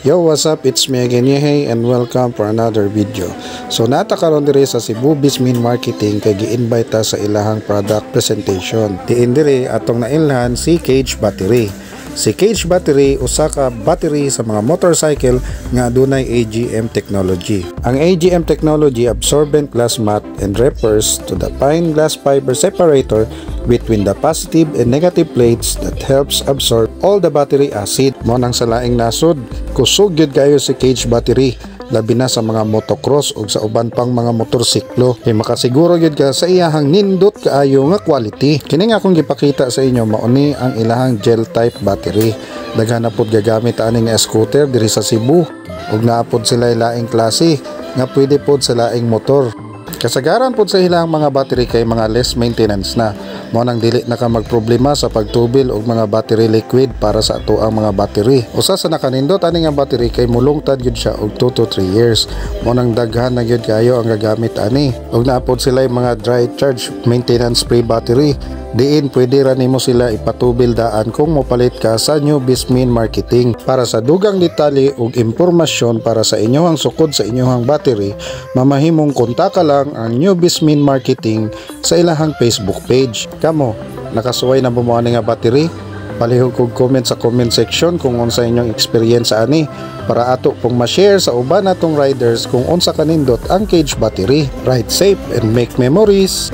Yo, what's up? It's me again, Yehey, and welcome for another video. So natakaron diri sa Cebu Bismin Marketing kay gi-invite ta sa ilahang product presentation. Diin diri atong nailhan si Cage Battery. Si Cage Battery usa ka battery sa mga motorcycle nga adunay AGM technology. Ang AGM technology absorbent glass mat and repairs to the fine glass fiber separator between the positive and negative plates that helps absorb all the battery acid. Mo nang sa laing nasod, kusog gyud kayo si Cage Battery, labi na sa mga motocross ug sa uban pang mga motorsiklo. Kay makasiguro gyud ka sa iyahang nindot kaayo nga quality. Kini nga akong gipakita sa inyo mauni ang ilahang gel type battery. Daghan na pod gagamit ani nga scooter diri sa Cebu ug naapod sila laing klase nga pwede pod sa laing motor. Kasagaran pod sa ilang mga battery kay mga less maintenance na. Mo nang dili na ka magproblema sa pagtubil og mga battery liquid para sa ato ang mga battery. Usa sa nakanindot ani nga battery kay mulungtad gyud siya og 2 to 3 years. Mo nang daghan na gyud kayo ang gagamit ani. Ug naapod sila mga dry charge maintenance free battery. Diin pwede ra nimo sila ipatubil daan kung mopalit ka sa New Bismin Marketing. Para sa dugang detalye ug impormasyon para sa inyong sukod sa inyong battery, mamahimong kontak lang ang New Bismin Marketing sa ilahang Facebook page. Kamo, nakasuway na bumuha nga battery? Palihog kog comment sa comment section kung unsa inyong experience ani para ato pong ma-share sa uban natong riders kung unsa kanindot ang Cage Battery. Ride safe and make memories.